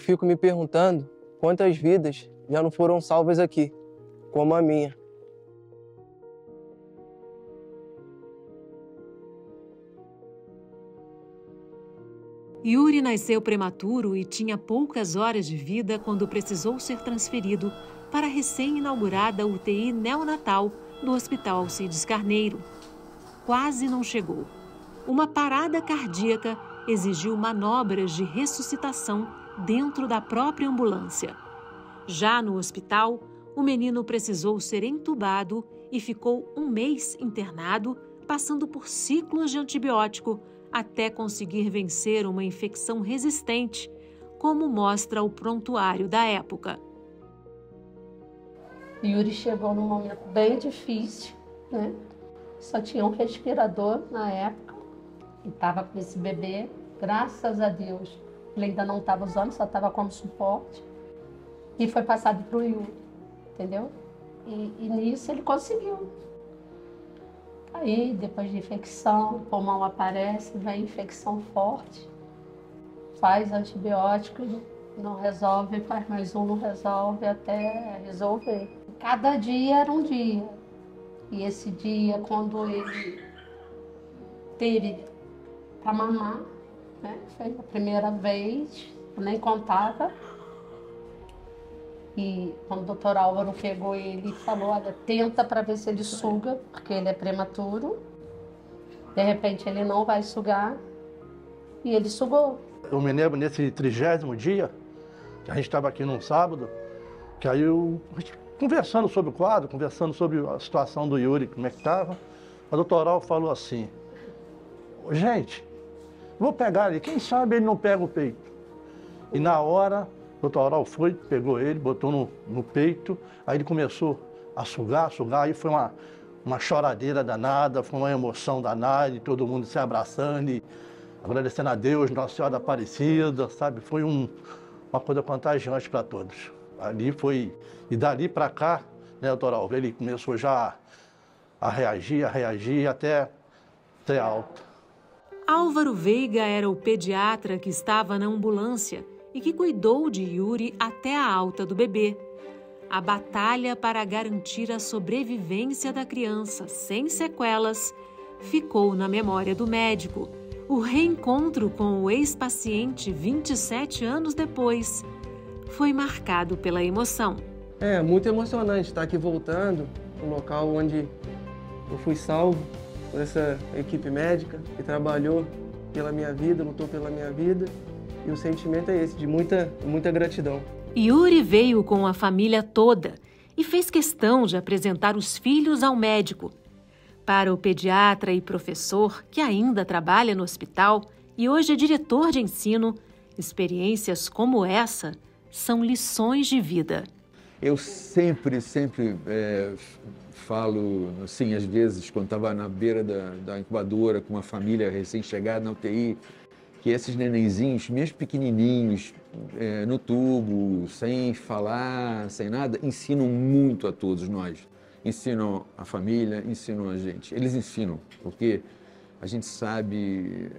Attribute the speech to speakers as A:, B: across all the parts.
A: fico me perguntando quantas vidas já não foram salvas aqui, como a minha.
B: Yuri nasceu prematuro e tinha poucas horas de vida quando precisou ser transferido para a recém-inaugurada UTI neonatal do Hospital Alcides Carneiro. Quase não chegou. Uma parada cardíaca exigiu manobras de ressuscitação dentro da própria ambulância. Já no hospital, o menino precisou ser entubado e ficou 1 mês internado, passando por ciclos de antibiótico até conseguir vencer uma infecção resistente, como mostra o prontuário da época.
C: Yuri chegou num momento bem difícil, né? Só tinha um respirador na época e estava com esse bebê, graças a Deus. Ele ainda não estava usando, só estava como suporte. E foi passado para o Yuri, entendeu? E nisso ele conseguiu. Aí, depois de infecção, o pulmão aparece, vem infecção forte, faz antibiótico, não resolve, faz mais um, não resolve, até resolver. Cada dia era um dia. E esse dia, quando ele teve para mamar, né, foi a primeira vez, eu nem contava. E quando o doutor Álvaro pegou ele e falou, olha, tenta para ver se ele suga, porque ele é prematuro. De repente ele não vai sugar. E ele sugou.
D: Eu me lembro nesse 30º dia, que a gente estava aqui num sábado, que aí conversando sobre o quadro, conversando sobre a situação do Yuri, como é que estava, a doutora Álvaro falou assim, gente, vou pegar ele, quem sabe ele não pega o peito. E na hora, o doutor Álvaro foi, pegou ele, botou no peito, aí ele começou a sugar, aí foi uma choradeira danada, foi uma emoção danada, e todo mundo se abraçando, e agradecendo a Deus, Nossa Senhora Aparecida, sabe? Foi uma coisa contagiante para todos. Ali foi, e dali para cá, né, doutor Álvaro, ele começou já a reagir, até ter alta.
B: Álvaro Veiga era o pediatra que estava na ambulância e que cuidou de Yuri até a alta do bebê. A batalha para garantir a sobrevivência da criança sem sequelas ficou na memória do médico. O reencontro com o ex-paciente 27 anos depois foi marcado pela emoção.
A: É muito emocionante estar aqui voltando, um local onde eu fui salvo por essa equipe médica que trabalhou pela minha vida, lutou pela minha vida. E o sentimento é esse, de muita gratidão.
B: Yuri veio com a família toda e fez questão de apresentar os filhos ao médico. Para o pediatra e professor, que ainda trabalha no hospital e hoje é diretor de ensino, experiências como essa são lições de vida.
E: Eu sempre falo, assim, às vezes, quando estava na beira da incubadora com uma família recém-chegada na UTI, que esses nenenzinhos, mesmo pequenininhos, no tubo, sem falar, sem nada, ensinam muito a todos nós. Ensinam a família, ensinam a gente. Eles ensinam, porque a gente sabe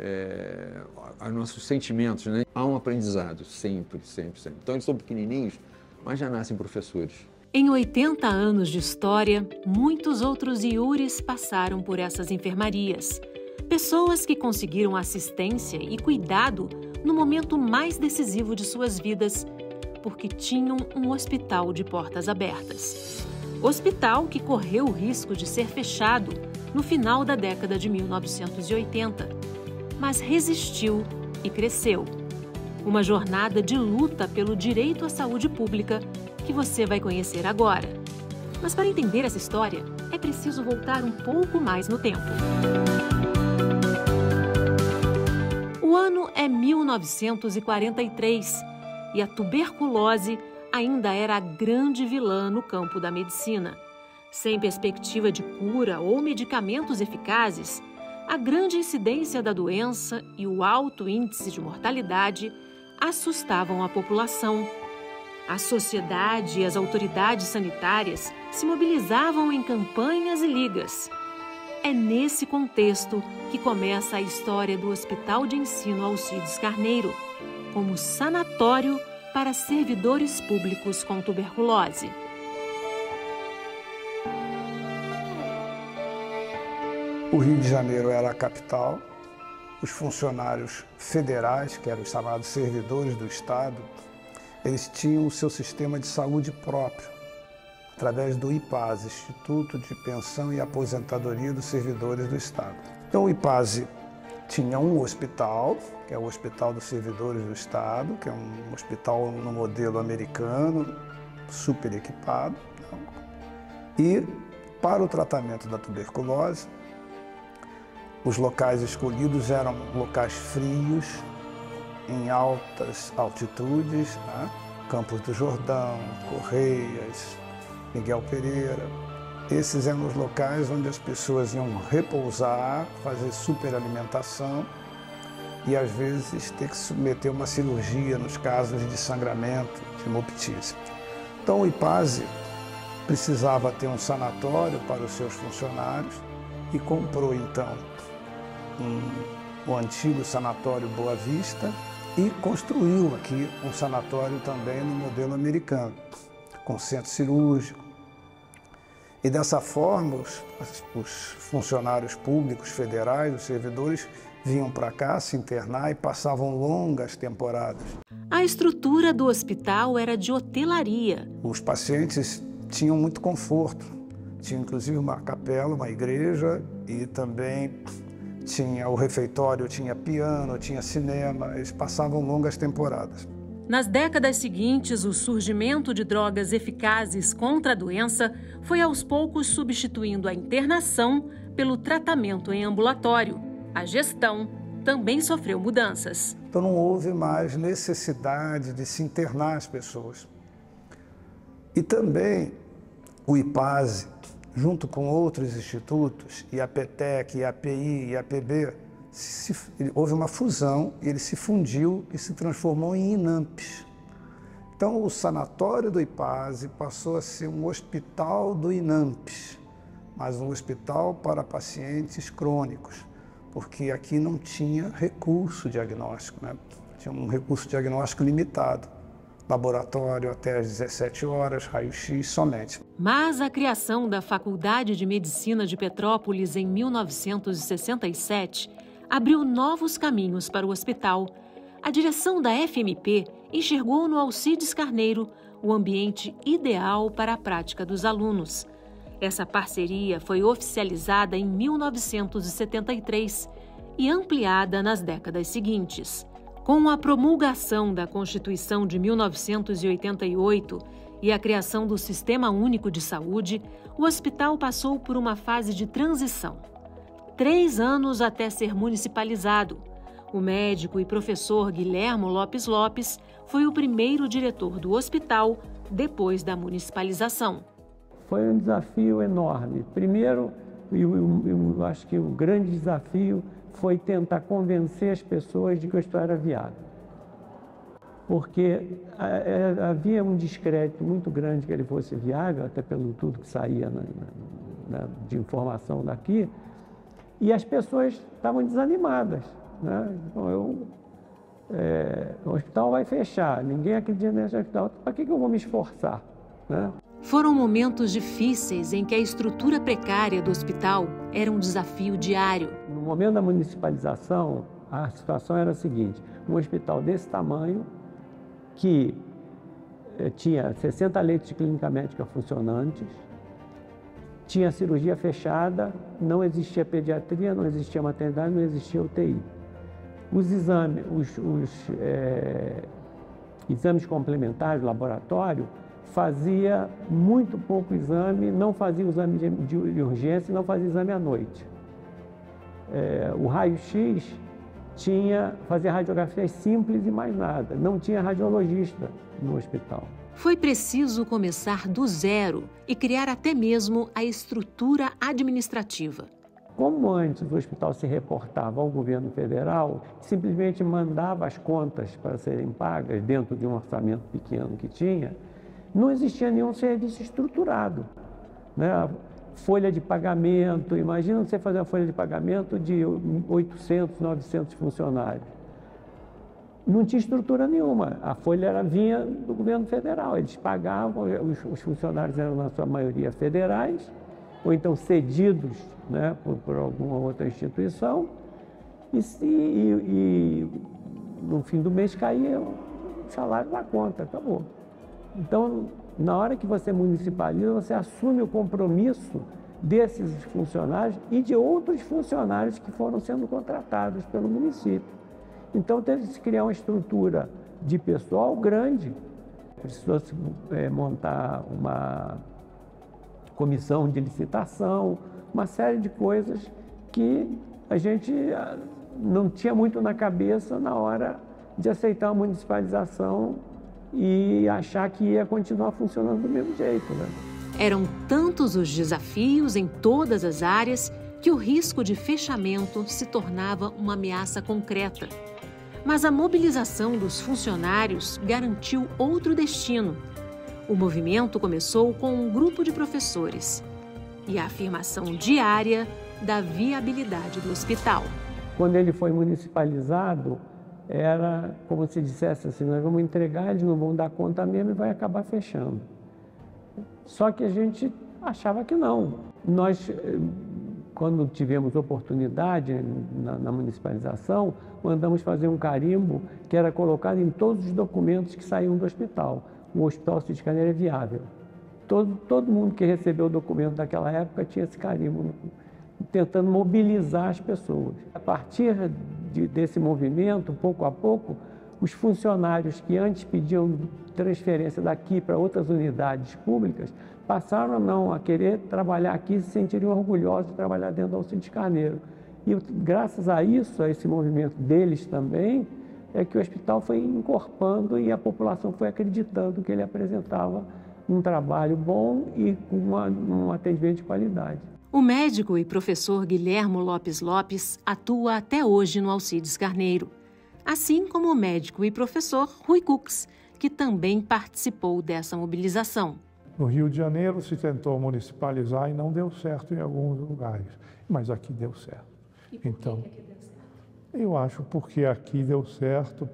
E: os nossos sentimentos, né? Há um aprendizado, sempre. Então, eles são pequenininhos, mas já nascem professores.
B: Em 80 anos de história, muitos outros Yuris passaram por essas enfermarias. Pessoas que conseguiram assistência e cuidado no momento mais decisivo de suas vidas, porque tinham um hospital de portas abertas. Hospital que correu o risco de ser fechado no final da década de 1980, mas resistiu e cresceu. Uma jornada de luta pelo direito à saúde pública que você vai conhecer agora. Mas para entender essa história, é preciso voltar um pouco mais no tempo. O ano é 1943 e a tuberculose ainda era a grande vilã no campo da medicina. Sem perspectiva de cura ou medicamentos eficazes, a grande incidência da doença e o alto índice de mortalidade assustavam a população. A sociedade e as autoridades sanitárias se mobilizavam em campanhas e ligas. É nesse contexto que começa a história do Hospital de Ensino Alcides Carneiro, como sanatório para servidores públicos com tuberculose.
F: O Rio de Janeiro era a capital. Os funcionários federais, que eram os chamados servidores do Estado, eles tinham o seu sistema de saúde próprio, através do IPASE, Instituto de Pensão e Aposentadoria dos Servidores do Estado. Então o IPASE tinha um hospital, que é o Hospital dos Servidores do Estado, que é um hospital no modelo americano, super equipado. E para o tratamento da tuberculose, os locais escolhidos eram locais frios, em altas altitudes, né? Campos do Jordão, Correias, Miguel Pereira. Esses eram os locais onde as pessoas iam repousar, fazer superalimentação e, às vezes, ter que submeter uma cirurgia nos casos de sangramento, de hemoptise. Então, o IPASE precisava ter um sanatório para os seus funcionários e comprou, então, o antigo sanatório Boa Vista e construiu aqui um sanatório também no modelo americano, com centro cirúrgico. E dessa forma, os funcionários públicos federais, os servidores, vinham para cá se internar e passavam longas temporadas.
B: A estrutura do hospital era de hotelaria.
F: Os pacientes tinham muito conforto. Tinha inclusive uma capela, uma igreja e também tinha o refeitório, tinha piano, tinha cinema. Eles passavam longas temporadas.
B: Nas décadas seguintes, o surgimento de drogas eficazes contra a doença foi aos poucos substituindo a internação pelo tratamento em ambulatório. A gestão também sofreu mudanças.
F: Então não houve mais necessidade de se internar as pessoas. E também o IPASE, junto com outros institutos, e a PETEC, e a API, e a APB, houve uma fusão, ele se fundiu e se transformou em INAMPS. Então, o sanatório do IPASE passou a ser um hospital do INAMPS, mas um hospital para pacientes crônicos, porque aqui não tinha recurso diagnóstico, né? Tinha um recurso diagnóstico limitado. Laboratório até às 17 horas, raio-x somente.
B: Mas a criação da Faculdade de Medicina de Petrópolis em 1967 abriu novos caminhos para o hospital. A direção da FMP enxergou no Alcides Carneiro o ambiente ideal para a prática dos alunos. Essa parceria foi oficializada em 1973 e ampliada nas décadas seguintes. Com a promulgação da Constituição de 1988 e a criação do Sistema Único de Saúde, o hospital passou por uma fase de transição. 3 anos até ser municipalizado. O médico e professor Guilhermo Lopes Lopes foi o primeiro diretor do hospital depois da municipalização.
G: Foi um desafio enorme. Primeiro, eu acho que o grande desafio foi tentar convencer as pessoas de que o hospital era viável. Porque havia um descrédito muito grande que ele fosse viável, até pelo tudo que saía de informação daqui, e as pessoas estavam desanimadas, né? Então, o hospital vai fechar, ninguém acredita nesse hospital, para que eu vou me esforçar, né?
B: Foram momentos difíceis em que a estrutura precária do hospital era um desafio diário.
G: No momento da municipalização, a situação era a seguinte: um hospital desse tamanho, que tinha 60 leitos de clínica médica funcionantes, tinha cirurgia fechada, não existia pediatria, não existia maternidade, não existia UTI. Os exames, exames complementares, laboratório, fazia muito pouco exame, não fazia o exame de urgência, não fazia exame à noite. O raio-x fazia radiografias simples e mais nada. Não tinha radiologista no hospital.
B: Foi preciso começar do zero e criar até mesmo a estrutura administrativa.
G: Como antes o hospital se reportava ao governo federal, simplesmente mandava as contas para serem pagas dentro de um orçamento pequeno que tinha, não existia nenhum serviço estruturado, né? Folha de pagamento, imagina você fazer uma folha de pagamento de 800, 900 funcionários. não tinha estrutura nenhuma. A folha vinha do governo federal. Eles pagavam, os funcionários eram, na sua maioria, federais, ou então cedidos, né, por alguma outra instituição, e no fim do mês caía o salário da conta, acabou. Então, na hora que você municipaliza, você assume o compromisso desses funcionários e de outros funcionários que foram sendo contratados pelo município. Então, teve que se criar uma estrutura de pessoal grande. Precisou-se montar uma comissão de licitação, uma série de coisas que a gente não tinha muito na cabeça na hora de aceitar a municipalização e achar que ia continuar funcionando do mesmo jeito, né?
B: Eram tantos os desafios em todas as áreas que o risco de fechamento se tornava uma ameaça concreta. Mas a mobilização dos funcionários garantiu outro destino. O movimento começou com um grupo de professores e a afirmação diária da viabilidade do hospital.
G: Quando ele foi municipalizado, era como se dissesse assim, nós vamos entregar, eles não vão dar conta mesmo e vai acabar fechando. Só que a gente achava que não. Nós, quando tivemos oportunidade na municipalização, mandamos fazer um carimbo que era colocado em todos os documentos que saíam do hospital. O Hospital Alcides Carneiro é viável. Todo mundo que recebeu o documento daquela época tinha esse carimbo, tentando mobilizar as pessoas. A partir desse movimento, pouco a pouco, os funcionários que antes pediam transferência daqui para outras unidades públicas passaram a querer trabalhar aqui e se sentirem orgulhosos de trabalhar dentro do Alcides Carneiro. E graças a isso, a esse movimento deles também, é que o hospital foi encorpando e a população foi acreditando que ele apresentava um trabalho bom e um atendimento de qualidade.
B: O médico e professor Guilhermo Lopes Lopes atua até hoje no Alcides Carneiro, assim como o médico e professor Rui Cux, que também participou dessa mobilização.
H: No Rio de Janeiro se tentou municipalizar e não deu certo em alguns lugares, mas aqui deu certo.
C: E por
H: então,
C: que deu certo?
H: Eu acho porque aqui deu certo,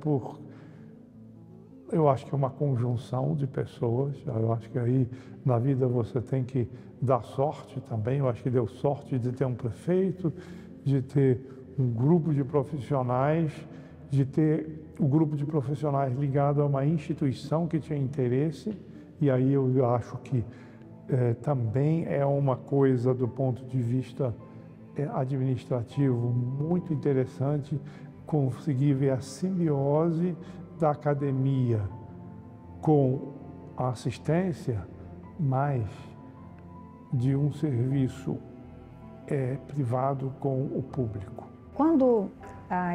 H: eu acho que é uma conjunção de pessoas, eu acho que aí na vida você tem que dar sorte também, eu acho que deu sorte de ter um prefeito, de ter um grupo de profissionais, de ter o grupo de profissionais ligado a uma instituição que tinha interesse, e aí eu acho que também é uma coisa do ponto de vista administrativo muito interessante conseguir ver a simbiose da academia com a assistência, mas de um serviço privado com o público.
I: Quando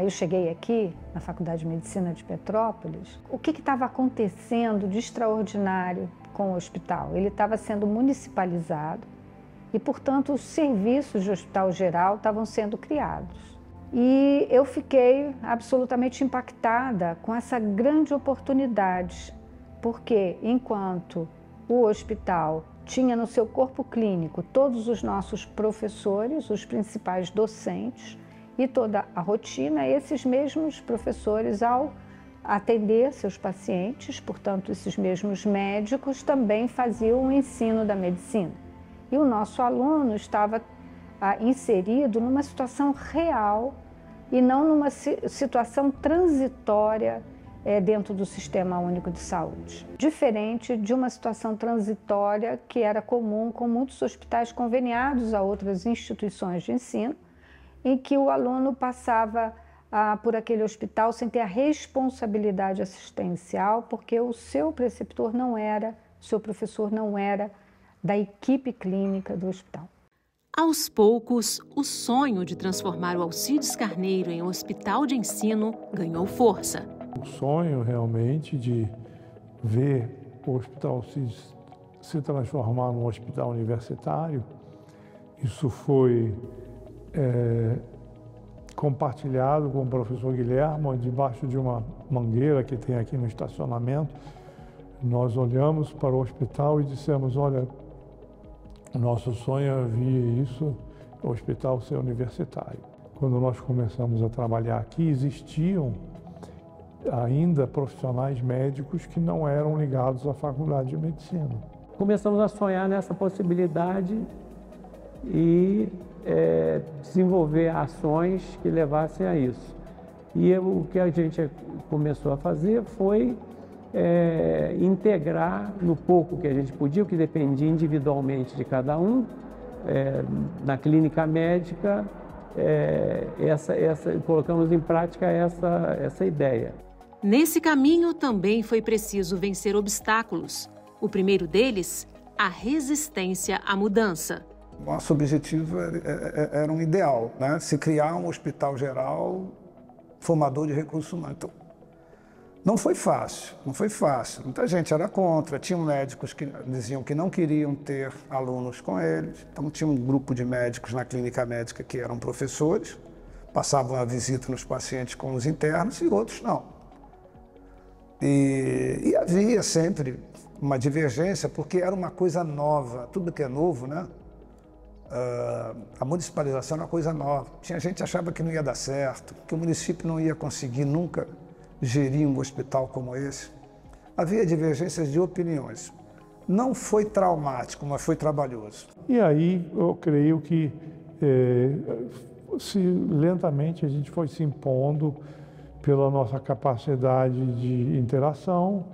I: eu cheguei aqui na Faculdade de Medicina de Petrópolis, o que estava acontecendo de extraordinário com o hospital? Ele estava sendo municipalizado e, portanto, os serviços de hospital geral estavam sendo criados. E eu fiquei absolutamente impactada com essa grande oportunidade, porque enquanto o hospital tinha no seu corpo clínico todos os nossos professores, os principais docentes e toda a rotina, esses mesmos professores, ao atender seus pacientes, portanto, esses mesmos médicos também faziam o ensino da medicina. E o nosso aluno estava inserido numa situação real e não numa situação transitória dentro do Sistema Único de Saúde. Diferente de uma situação transitória que era comum com muitos hospitais conveniados a outras instituições de ensino, em que o aluno passava por aquele hospital sem ter a responsabilidade assistencial, porque o seu preceptor não era, o seu professor não era da equipe clínica do hospital.
B: Aos poucos, o sonho de transformar o Alcides Carneiro em um hospital de ensino ganhou força.
H: O sonho realmente de ver o Hospital Alcides se transformar num hospital universitário, isso foi compartilhado com o professor Guilhermo, debaixo de uma mangueira que tem aqui no estacionamento. Nós olhamos para o hospital e dissemos, olha, o nosso sonho é ver isso, o hospital ser universitário. Quando nós começamos a trabalhar aqui, existiam ainda profissionais médicos que não eram ligados à faculdade de medicina.
G: Começamos a sonhar nessa possibilidade e desenvolver ações que levassem a isso. E o que a gente começou a fazer foi integrar no pouco que a gente podia, o que dependia individualmente de cada um, na clínica médica, colocamos em prática essa ideia.
B: Nesse caminho também foi preciso vencer obstáculos. O primeiro deles, a resistência à mudança.
F: Nosso objetivo era um ideal, né? Se criar um hospital geral formador de recursos humanos. Então, não foi fácil, não foi fácil. Muita gente era contra, tinham médicos que diziam que não queriam ter alunos com eles. Então, tinha um grupo de médicos na clínica médica que eram professores, passavam a visita nos pacientes com os internos e outros não. E havia sempre uma divergência, porque era uma coisa nova, tudo que é novo, né? A municipalização era uma coisa nova. Tinha gente que achava que não ia dar certo, que o município não ia conseguir nunca gerir um hospital como esse. Havia divergências de opiniões. Não foi traumático, mas foi trabalhoso.
H: E aí eu creio que lentamente a gente foi se impondo pela nossa capacidade de interação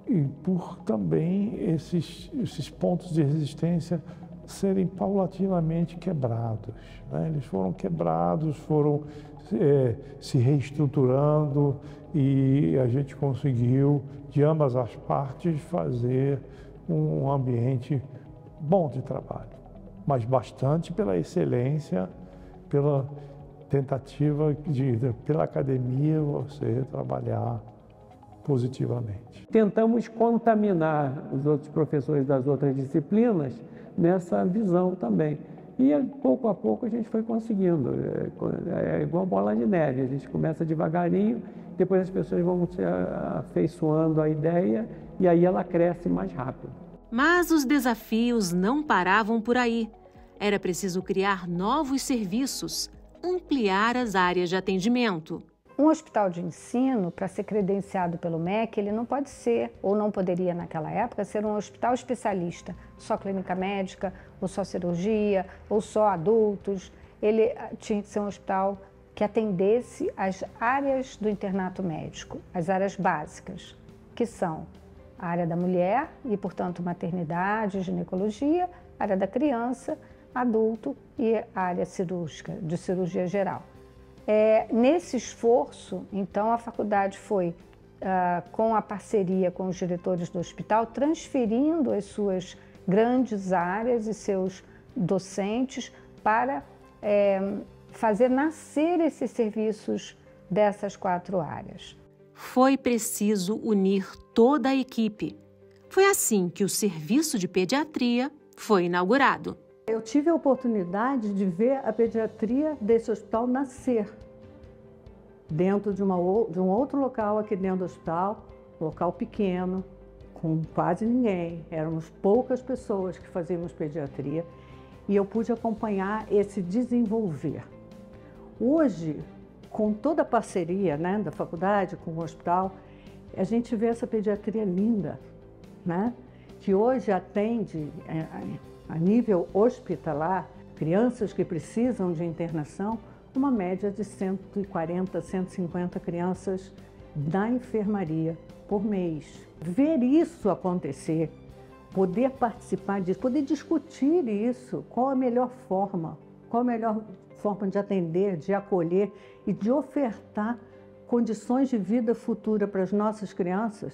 H: e por também esses pontos de resistência serem paulatinamente quebrados, né? Eles foram quebrados, foram se reestruturando e a gente conseguiu, de ambas as partes, fazer um ambiente bom de trabalho, mas bastante pela excelência, pela tentativa pela academia, você trabalhar positivamente.
G: Tentamos contaminar os outros professores das outras disciplinas nessa visão também. E pouco a pouco a gente foi conseguindo. É igual bola de neve, a gente começa devagarinho, depois as pessoas vão se afeiçoando à ideia e aí ela cresce mais rápido.
B: Mas os desafios não paravam por aí. Era preciso criar novos serviços, ampliar as áreas de atendimento.
I: Um hospital de ensino, para ser credenciado pelo MEC, ele não pode ser, ou não poderia naquela época, ser um hospital especialista, só clínica médica, ou só cirurgia, ou só adultos. Ele tinha que ser um hospital que atendesse as áreas do internato médico, as áreas básicas, que são a área da mulher e, portanto, maternidade, ginecologia, a área da criança, adulto e a área cirúrgica, de cirurgia geral. Nesse esforço, então, a faculdade foi, com a parceria com os diretores do hospital, transferindo as suas grandes áreas e seus docentes para fazer nascer esses serviços dessas 4 áreas.
B: Foi preciso unir toda a equipe. Foi assim que o serviço de pediatria foi inaugurado.
J: Eu tive a oportunidade de ver a pediatria desse hospital nascer dentro de um outro local aqui dentro do hospital, local pequeno, com quase ninguém. Éramos poucas pessoas que fazíamos pediatria e eu pude acompanhar esse desenvolver. Hoje, com toda a parceria, né, da faculdade com o hospital, a gente vê essa pediatria linda, né, que hoje atende a nível hospitalar, crianças que precisam de internação, uma média de 140, 150 crianças na enfermaria por mês. Ver isso acontecer, poder participar disso, poder discutir isso, qual a melhor forma de atender, de acolher e de ofertar condições de vida futura para as nossas crianças,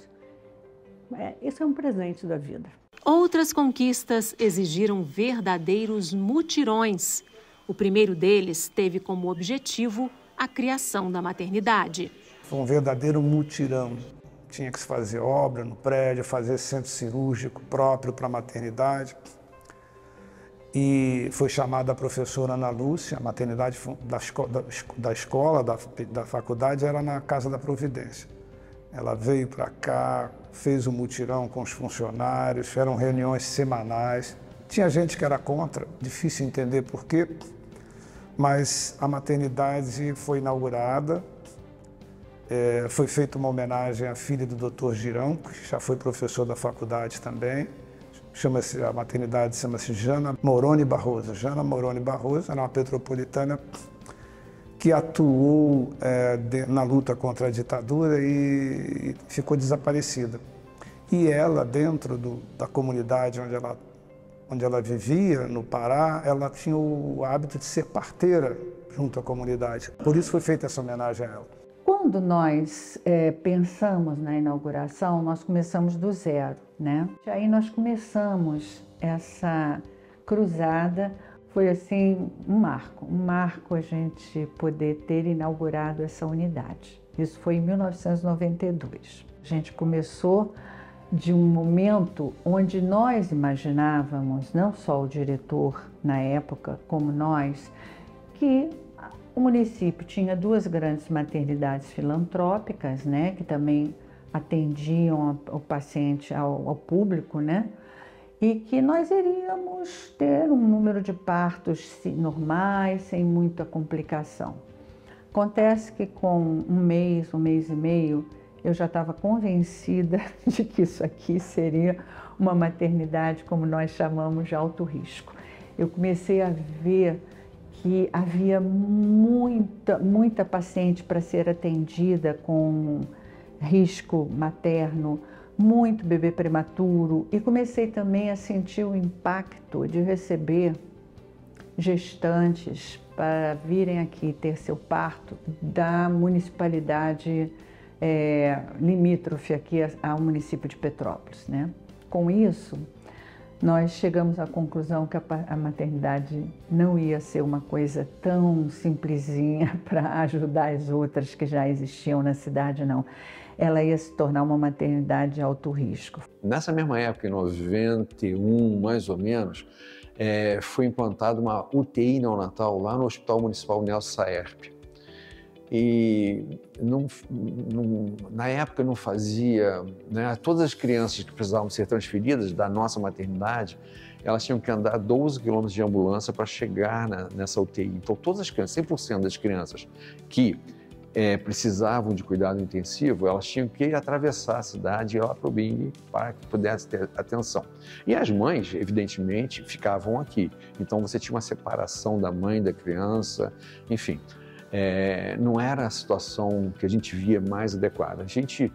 J: isso é um presente da vida.
B: Outras conquistas exigiram verdadeiros mutirões. O primeiro deles teve como objetivo a criação da maternidade.
F: Foi um verdadeiro mutirão. Tinha que se fazer obra no prédio, fazer centro cirúrgico próprio para a maternidade. E foi chamada a professora Ana Lúcia, a maternidade da escola, da faculdade, era na Casa da Providência. Ela veio para cá, fez um mutirão com os funcionários, eram reuniões semanais. Tinha gente que era contra, difícil entender por quê, mas a maternidade foi inaugurada Foi feita uma homenagem à filha do Dr. Girão, que já foi professor da faculdade também. A maternidade chama-se Jana Moroni Barroso. Jana Moroni Barroso era uma petropolitana que atuou na luta contra a ditadura e ficou desaparecida. E ela, dentro da comunidade onde ela vivia, no Pará, ela tinha o hábito de ser parteira junto à comunidade. Por isso foi feita essa homenagem a ela.
K: Quando nós pensamos na inauguração, nós começamos do zero, né? Aí nós começamos essa cruzada, foi assim um marco a gente poder ter inaugurado essa unidade. Isso foi em 1992. A gente começou de um momento onde nós imaginávamos, não só o diretor na época, como nós, que o município tinha 2 grandes maternidades filantrópicas, né, que também atendiam o paciente, ao público, né, e que nós iríamos ter um número de partos normais, sem muita complicação. Acontece que com um mês e meio, eu já estava convencida de que isso aqui seria uma maternidade, como nós chamamos, de alto risco. Eu comecei a ver que havia muita paciente para ser atendida com risco materno, muito bebê prematuro, e comecei também a sentir o impacto de receber gestantes para virem aqui ter seu parto da municipalidade limítrofe aqui ao município de Petrópolis, né? Com isso, nós chegamos à conclusão que a maternidade não ia ser uma coisa tão simplesinha para ajudar as outras que já existiam na cidade, não. Ela ia se tornar uma maternidade de alto risco.
E: Nessa mesma época, em 91, mais ou menos, foi implantada uma UTI neonatal lá no Hospital Municipal Nelson Saerp. E na época não fazia, né, todas as crianças que precisavam ser transferidas da nossa maternidade, elas tinham que andar 12 quilômetros de ambulância para chegar nessa UTI. Então todas as crianças, 100% das crianças que precisavam de cuidado intensivo, elas tinham que atravessar a cidade e ir lá para o BIM para que pudesse ter atenção. E as mães, evidentemente, ficavam aqui. Então você tinha uma separação da mãe, da criança, enfim. Não era a situação que a gente via mais adequada. A gente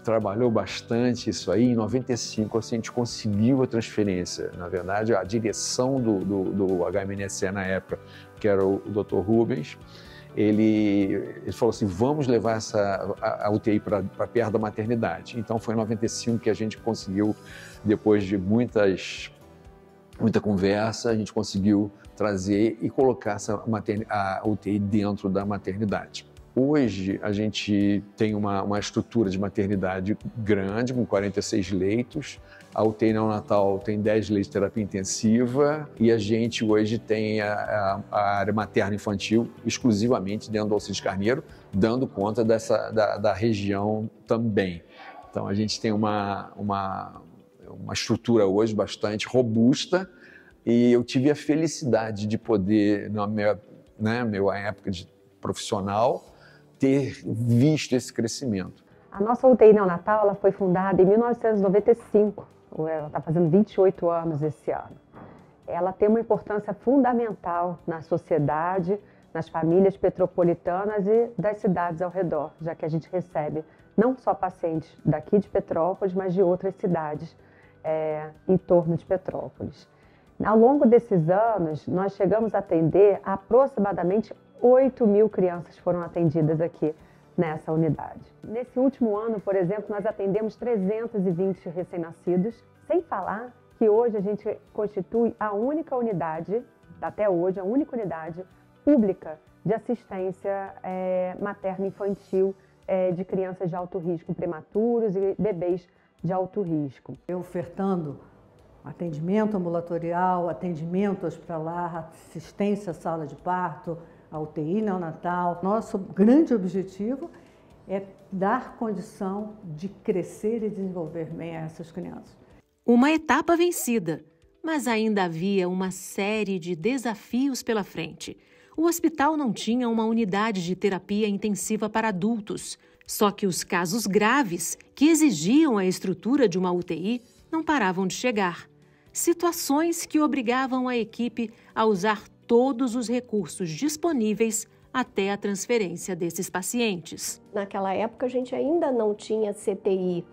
E: trabalhou bastante isso aí. Em 95, assim, a gente conseguiu a transferência. Na verdade, a direção do HMNSE na época, que era o Dr. Rubens, ele falou assim, vamos levar a UTI para perto da maternidade. Então foi em 95 que a gente conseguiu, depois de muita conversa, a gente conseguiu trazer e colocar a UTI dentro da maternidade. Hoje a gente tem uma estrutura de maternidade grande, com 46 leitos. A UTI neonatal tem 10 leitos de terapia intensiva e a gente hoje tem a área materno-infantil exclusivamente dentro do Alcides Carneiro, dando conta da região também. Então a gente tem uma estrutura hoje bastante robusta e eu tive a felicidade de poder, na minha época de profissional, ter visto esse crescimento.
L: A nossa UTI neonatal ela foi fundada em 1995, ela está fazendo 28 anos esse ano. Ela tem uma importância fundamental na sociedade, nas famílias petropolitanas e das cidades ao redor, já que a gente recebe não só pacientes daqui de Petrópolis, mas de outras cidades em torno de Petrópolis. Ao longo desses anos, nós chegamos a atender aproximadamente 8.000 crianças foram atendidas aqui nessa unidade. Nesse último ano, por exemplo, nós atendemos 320 recém-nascidos, sem falar que hoje a gente constitui a única unidade, até hoje, a única unidade pública de assistência materno-infantil de crianças de alto risco, prematuros e bebês de alto risco.
J: Ofertando atendimento ambulatorial, atendimento hospitalar, assistência à sala de parto, a UTI neonatal. Nosso grande objetivo é dar condição de crescer e desenvolver bem a essas crianças.
B: Uma etapa vencida, mas ainda havia uma série de desafios pela frente. O hospital não tinha uma unidade de terapia intensiva para adultos. Só que os casos graves, que exigiam a estrutura de uma UTI, não paravam de chegar. Situações que obrigavam a equipe a usar todos os recursos disponíveis até a transferência desses pacientes.
M: Naquela época a gente ainda não tinha CTI,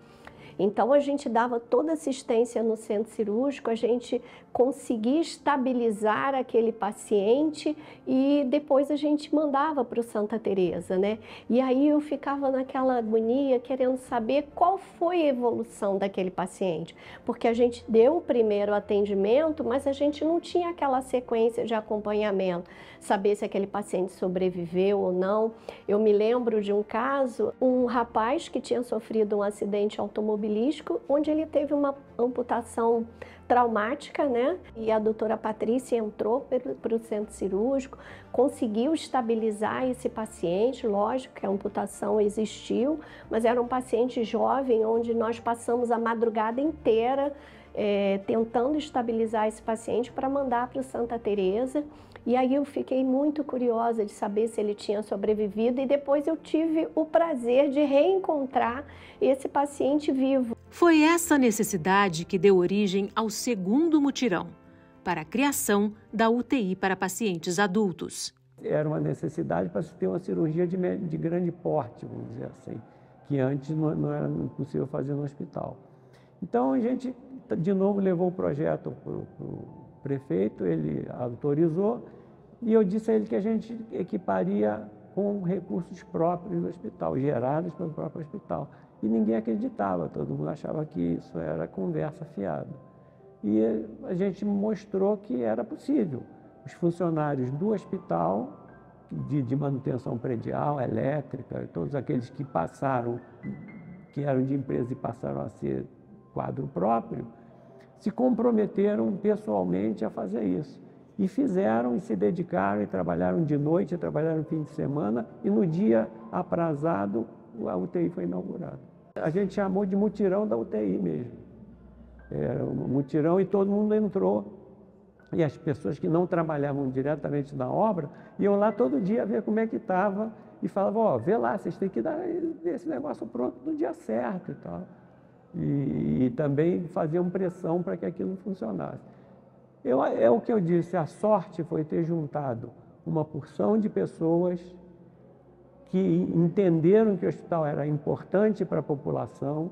M: então a gente dava toda assistência no centro cirúrgico, a gente conseguia estabilizar aquele paciente e depois a gente mandava para o Santa Teresa, né? E aí eu ficava naquela agonia querendo saber qual foi a evolução daquele paciente, porque a gente deu o primeiro atendimento, mas a gente não tinha aquela sequência de acompanhamento, saber se aquele paciente sobreviveu ou não. Eu me lembro de um caso, um rapaz que tinha sofrido um acidente automobilístico, onde ele teve uma amputação traumática, né? E a doutora Patrícia entrou para o centro cirúrgico, conseguiu estabilizar esse paciente, lógico que a amputação existiu, mas era um paciente jovem, onde nós passamos a madrugada inteira tentando estabilizar esse paciente para mandar para o Santa Teresa. E aí eu fiquei muito curiosa de saber se ele tinha sobrevivido e depois eu tive o prazer de reencontrar esse paciente vivo.
B: Foi essa necessidade que deu origem ao segundo mutirão, para a criação da UTI para pacientes adultos.
G: Era uma necessidade para se ter uma cirurgia de grande porte, vamos dizer assim, que antes não era possível fazer no hospital. Então a gente, de novo, levou o projeto para o prefeito, ele autorizou, e eu disse a ele que a gente equiparia com recursos próprios do hospital, gerados pelo próprio hospital. E ninguém acreditava, todo mundo achava que isso era conversa fiada. E a gente mostrou que era possível. Os funcionários do hospital, de manutenção predial, elétrica, todos aqueles que passaram, que eram de empresa e passaram a ser quadro próprio, se comprometeram pessoalmente a fazer isso. E fizeram, e se dedicaram, e trabalharam de noite, e trabalharam no fim de semana, e no dia aprazado, a UTI foi inaugurada. A gente chamou de mutirão da UTI mesmo. Era um mutirão e todo mundo entrou. E as pessoas que não trabalhavam diretamente na obra iam lá todo dia ver como é que estava e falavam, ó, vê lá, vocês têm que dar esse negócio pronto no dia certo e tal. E também faziam pressão para que aquilo funcionasse. É o que eu disse, a sorte foi ter juntado uma porção de pessoas que entenderam que o hospital era importante para a população,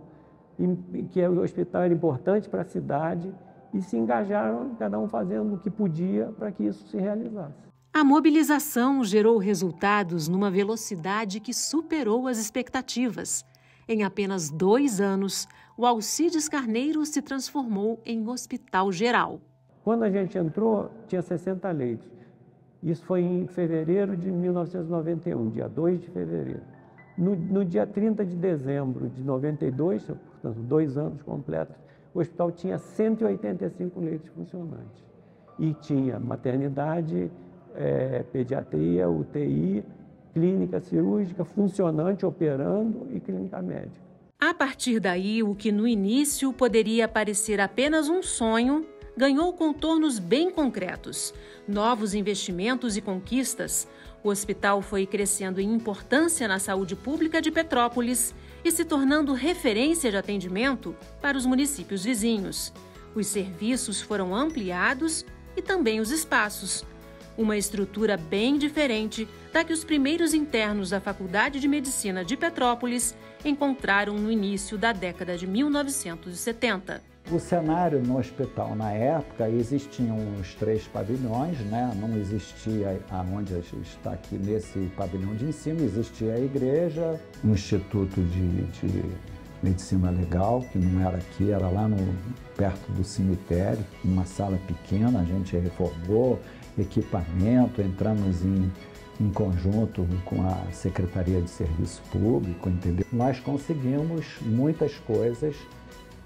G: que o hospital era importante para a cidade e se engajaram, cada um fazendo o que podia para que isso se realizasse.
B: A mobilização gerou resultados numa velocidade que superou as expectativas. Em apenas 2 anos, o Alcides Carneiro se transformou em hospital geral.
G: Quando a gente entrou, tinha 60 leitos. Isso foi em fevereiro de 1991, dia 2 de fevereiro. No dia 30 de dezembro de 92, portanto, 2 anos completos, o hospital tinha 185 leitos funcionantes. E tinha maternidade, pediatria, UTI, clínica cirúrgica funcionante, operando e clínica médica.
B: A partir daí, o que no início poderia parecer apenas um sonho, ganhou contornos bem concretos. Novos investimentos e conquistas. O hospital foi crescendo em importância na saúde pública de Petrópolis e se tornando referência de atendimento para os municípios vizinhos. Os serviços foram ampliados e também os espaços. Uma estrutura bem diferente da que os primeiros internos da Faculdade de Medicina de Petrópolis encontraram no início da década de 1970.
N: O cenário no hospital, na época, existiam os 3 pavilhões, né? Não existia aonde está aqui nesse pavilhão de ensino, existia a igreja, um instituto de medicina legal, que não era aqui, era lá perto do cemitério, uma sala pequena, a gente reformou, equipamento, entramos em conjunto com a Secretaria de Serviço Público, entendeu? Nós conseguimos muitas coisas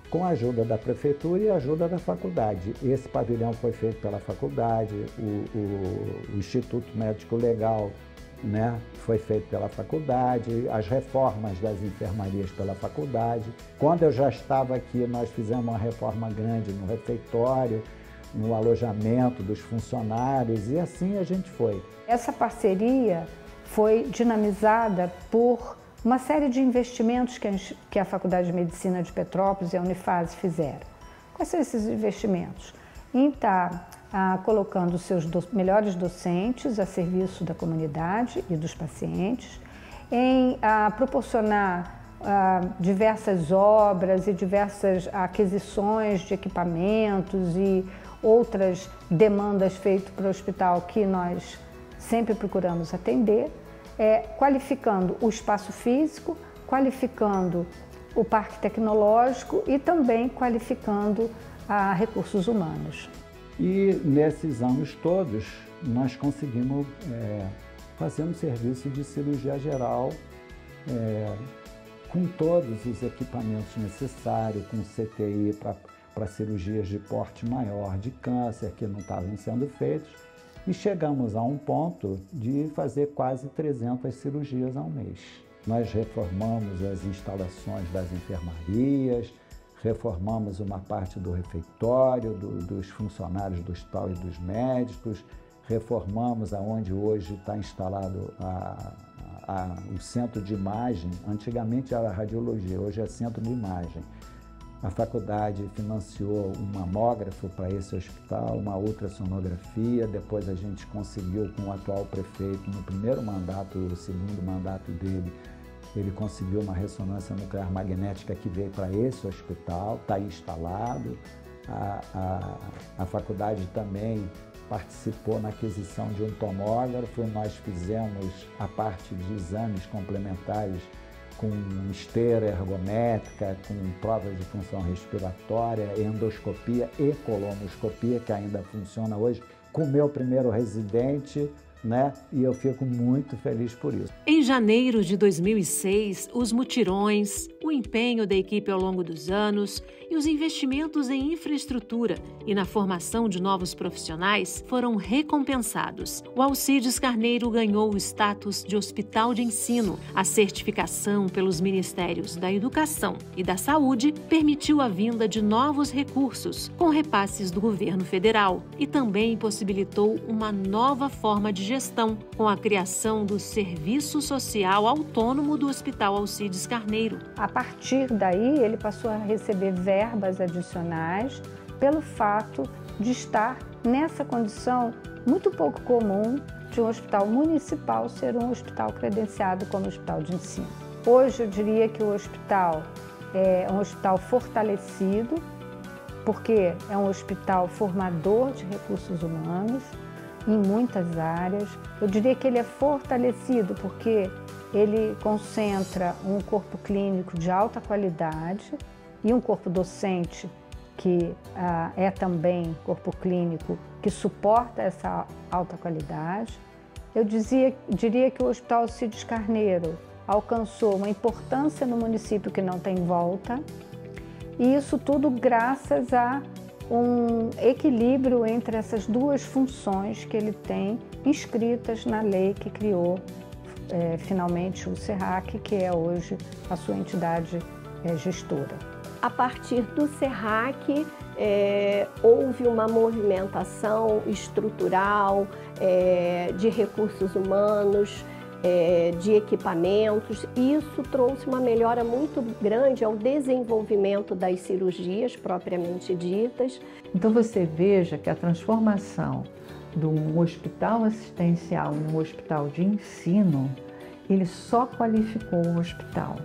N: com a ajuda da prefeitura e a ajuda da faculdade. Esse pavilhão foi feito pela faculdade, o Instituto Médico Legal, né, foi feito pela faculdade, as reformas das enfermarias pela faculdade. Quando eu já estava aqui, nós fizemos uma reforma grande no refeitório, no alojamento dos funcionários, e assim a gente foi.
I: Essa parceria foi dinamizada por uma série de investimentos que a Faculdade de Medicina de Petrópolis e a Unifase fizeram. Quais são esses investimentos? Em estar colocando os seus melhores docentes a serviço da comunidade e dos pacientes, em proporcionar diversas obras e diversas aquisições de equipamentos e outras demandas feitas para o hospital que nós sempre procuramos atender, qualificando o espaço físico, qualificando o parque tecnológico e também qualificando recursos humanos.
N: E nesses anos todos nós conseguimos fazer um serviço de cirurgia geral com todos os equipamentos necessários, com CTI para cirurgias de porte maior de câncer que não estavam sendo feitos, e chegamos a um ponto de fazer quase 300 cirurgias ao mês. Nós reformamos as instalações das enfermarias, reformamos uma parte do refeitório, dos funcionários do hospital e dos médicos, reformamos aonde hoje está instalado o centro de imagem. Antigamente era radiologia, hoje é centro de imagem. A faculdade financiou um mamógrafo para esse hospital, uma ultrassonografia. Depois a gente conseguiu com o atual prefeito, no primeiro mandato, o segundo mandato dele, ele conseguiu uma ressonância nuclear magnética que veio para esse hospital, está instalado. A faculdade também participou na aquisição de um tomógrafo. Nós fizemos a parte de exames complementares com esteira ergométrica, com provas de função respiratória, endoscopia e colonoscopia, que ainda funciona hoje, com o meu primeiro residente, né? E eu fico muito feliz por isso.
B: Em janeiro de 2006, os mutirões, o empenho da equipe ao longo dos anos e os investimentos em infraestrutura e na formação de novos profissionais foram recompensados. O Alcides Carneiro ganhou o status de hospital de ensino. A certificação pelos Ministérios da Educação e da Saúde permitiu a vinda de novos recursos, com repasses do governo federal, e também possibilitou uma nova forma de gestão, com a criação do Serviço Social Autônomo do Hospital Alcides Carneiro.
I: A partir daí, ele passou a receber verbas adicionais pelo fato de estar nessa condição muito pouco comum de um hospital municipal ser um hospital credenciado como hospital de ensino. Hoje eu diria que o hospital é um hospital fortalecido, porque é um hospital formador de recursos humanos em muitas áreas. Eu diria que ele é fortalecido porque ele concentra um corpo clínico de alta qualidade e um corpo docente que é também corpo clínico que suporta essa alta qualidade. Eu diria que o Hospital Alcides Carneiro alcançou uma importância no município que não tem volta, e isso tudo graças a um equilíbrio entre essas duas funções que ele tem inscritas na lei que criou finalmente o SERRAC, que é hoje a sua entidade gestora.
M: A partir do SERRAC, houve uma movimentação estrutural de recursos humanos, de equipamentos, e isso trouxe uma melhora muito grande ao desenvolvimento das cirurgias propriamente ditas.
K: Então você veja que a transformação de um hospital assistencial em um hospital de ensino, ele só qualificou o hospital,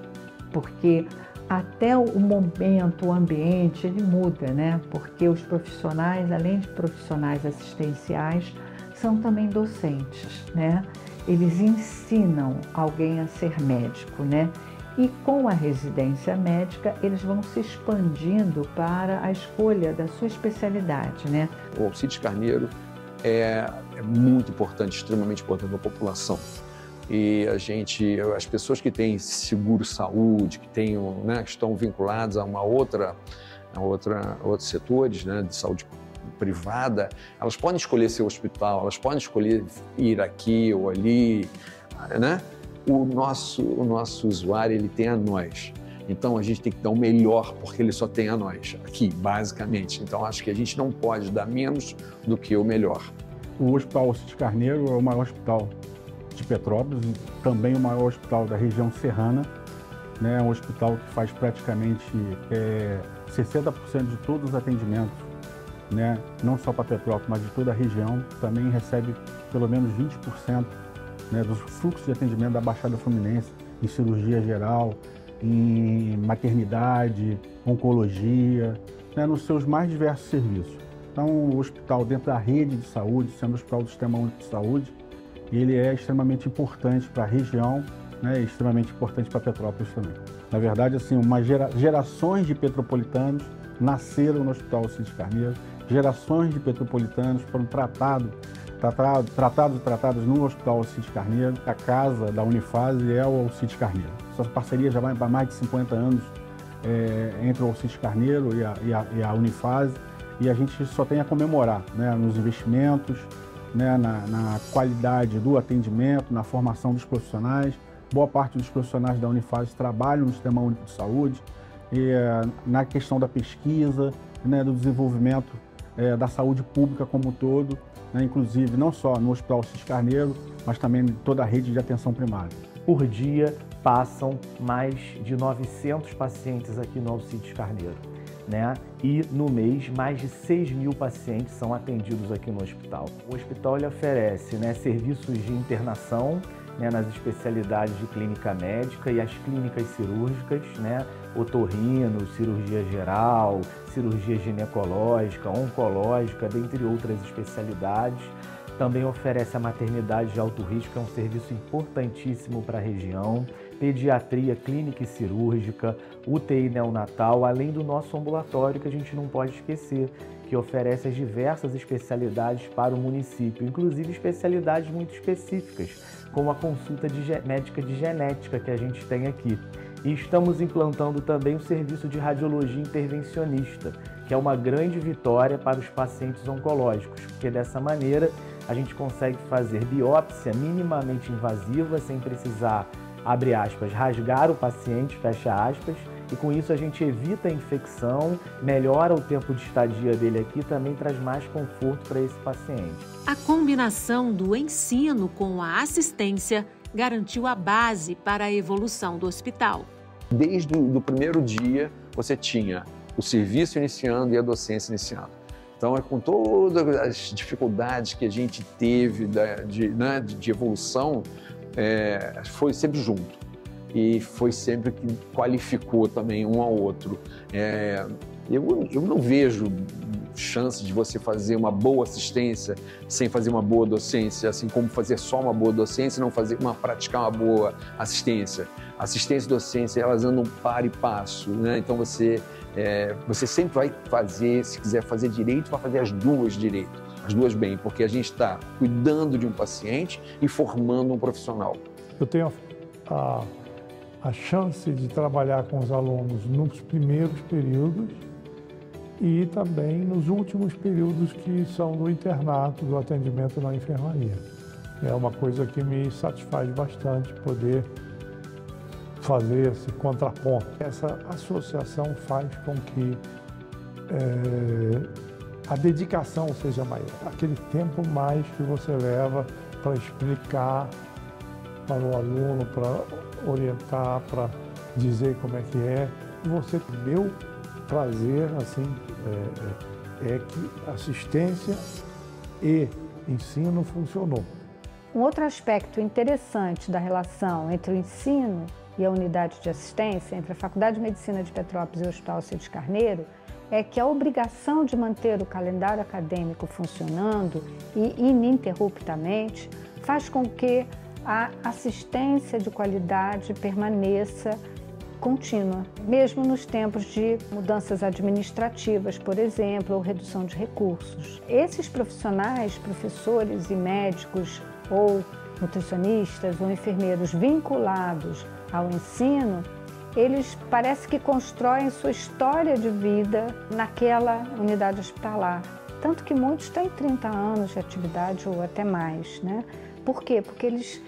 K: porque até o momento, o ambiente, ele muda, né? Porque os profissionais, além de profissionais assistenciais, são também docentes, né? Eles ensinam alguém a ser médico, né? E com a residência médica, eles vão se expandindo para a escolha da sua especialidade, né?
E: O Alcides Carneiro é muito importante, extremamente importante para a população. E as pessoas que têm seguro-saúde, que estão vinculadas a outros setores, né, de saúde privada, elas podem escolher seu hospital, elas podem escolher ir aqui ou ali, né? O nosso usuário, ele tem a nós. Então a gente tem que dar o melhor, porque ele só tem a nós aqui, basicamente. Então acho que a gente não pode dar menos do que o melhor.
O: O Hospital Alcides Carneiro é o maior hospital de Petrópolis, e também o maior hospital da região serrana, né? Um hospital que faz praticamente 60% de todos os atendimentos, né? Não só para Petrópolis, mas de toda a região. Também recebe pelo menos 20%, né, dos fluxos de atendimento da Baixada Fluminense, em cirurgia geral, em maternidade, oncologia, né, nos seus mais diversos serviços. Então, o hospital, dentro da rede de saúde, sendo o Hospital do Sistema Único de Saúde, ele é extremamente importante para a região, né, extremamente importante para Petrópolis também. Na verdade, assim, gerações de petropolitanos nasceram no Hospital Alcides Carneiro, gerações de petropolitanos foram tratados no Hospital Alcides Carneiro. A casa da Unifase é o Alcides Carneiro. Essa parceria já vai para mais de 50 anos entre o Alcides Carneiro e a Unifase, e a gente só tem a comemorar, né, nos investimentos, né, na qualidade do atendimento, na formação dos profissionais. Boa parte dos profissionais da Unifase trabalham no Sistema Único de Saúde, e na questão da pesquisa, né, do desenvolvimento da saúde pública como um todo, né, inclusive não só no Hospital Alcides Carneiro, mas também em toda a rede de atenção primária.
P: Por dia passam mais de 900 pacientes aqui no Alcides Carneiro, né? E no mês mais de 6.000 pacientes são atendidos aqui no hospital. O hospital ele oferece, né, serviços de internação, né, nas especialidades de clínica médica e as clínicas cirúrgicas, né, otorrino, cirurgia geral, cirurgia ginecológica, oncológica, dentre outras especialidades. Também oferece a maternidade de alto risco, que é um serviço importantíssimo para a região, pediatria clínica e cirúrgica, UTI neonatal, além do nosso ambulatório, que a gente não pode esquecer, que oferece as diversas especialidades para o município, inclusive especialidades muito específicas, como a consulta médica de genética que a gente tem aqui. E estamos implantando também o serviço de radiologia intervencionista, que é uma grande vitória para os pacientes oncológicos, porque dessa maneira a gente consegue fazer biópsia minimamente invasiva, sem precisar, abre aspas, rasgar o paciente, fecha aspas, e com isso a gente evita a infecção, melhora o tempo de estadia dele aqui, também traz mais conforto para esse paciente.
B: A combinação do ensino com a assistência garantiu a base para a evolução do hospital.
E: Desde o primeiro dia, você tinha o serviço iniciando e a docência iniciando. Então, com todas as dificuldades que a gente teve de evolução, foi sempre junto. E foi sempre que qualificou também um ao outro. Eu não vejo chance de você fazer uma boa assistência sem fazer uma boa docência, assim como fazer só uma boa docência e não praticar uma boa assistência. Assistência e docência, elas andam par e passo, né? Então você sempre vai fazer, se quiser fazer direito, vai fazer as duas direito, as duas bem, porque a gente está cuidando de um paciente e formando um profissional.
H: Eu tenho a chance de trabalhar com os alunos nos primeiros períodos e também nos últimos períodos, que são do internato, do atendimento na enfermaria. É uma coisa que me satisfaz bastante poder fazer esse contraponto. Essa associação faz com que a dedicação seja maior. Aquele tempo mais que você leva para explicar para o aluno, para orientar, para dizer como é que é. Meu prazer assim, é que assistência e ensino funcionou.
I: Um outro aspecto interessante da relação entre o ensino e a unidade de assistência, entre a Faculdade de Medicina de Petrópolis e o Hospital Alcides Carneiro, é que a obrigação de manter o calendário acadêmico funcionando e ininterruptamente faz com que a assistência de qualidade permaneça contínua, mesmo nos tempos de mudanças administrativas, por exemplo, ou redução de recursos. Esses profissionais, professores e médicos, ou nutricionistas ou enfermeiros vinculados ao ensino, eles parece que constroem sua história de vida naquela unidade hospitalar. Tanto que muitos têm 30 anos de atividade ou até mais, né? Por quê? Porque eles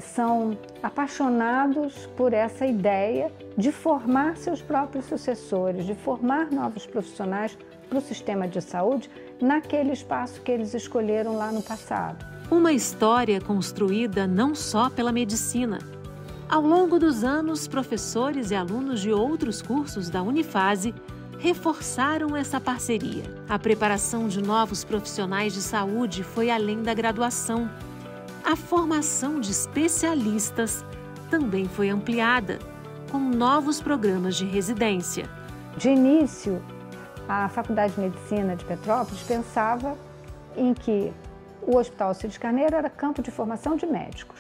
I: são apaixonados por essa ideia de formar seus próprios sucessores, de formar novos profissionais para o sistema de saúde naquele espaço que eles escolheram lá no passado.
B: Uma história construída não só pela medicina. Ao longo dos anos, professores e alunos de outros cursos da Unifase reforçaram essa parceria. A preparação de novos profissionais de saúde foi além da graduação. A formação de especialistas também foi ampliada, com novos programas de residência.
I: De início, a Faculdade de Medicina de Petrópolis pensava em que o Hospital Alcides Carneiro era campo de formação de médicos,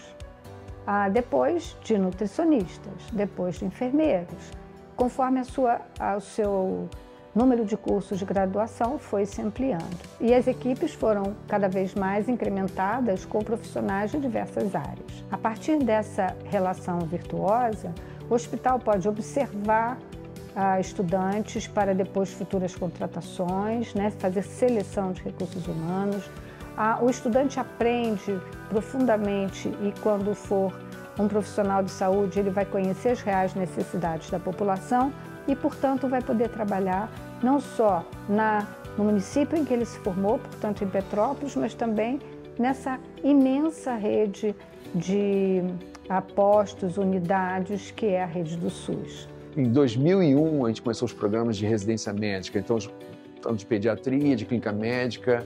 I: depois de nutricionistas, depois de enfermeiros. Conforme o seu número de cursos de graduação foi se ampliando. E as equipes foram cada vez mais incrementadas com profissionais de diversas áreas. A partir dessa relação virtuosa, o hospital pode observar estudantes para depois futuras contratações, né, fazer seleção de recursos humanos. O estudante aprende profundamente e quando for um profissional de saúde, ele vai conhecer as reais necessidades da população e, portanto, vai poder trabalhar não só no município em que ele se formou, portanto, em Petrópolis, mas também nessa imensa rede de postos, unidades, que é a rede do SUS.
E: Em 2001, a gente começou os programas de residência médica, então, tanto de pediatria, de clínica médica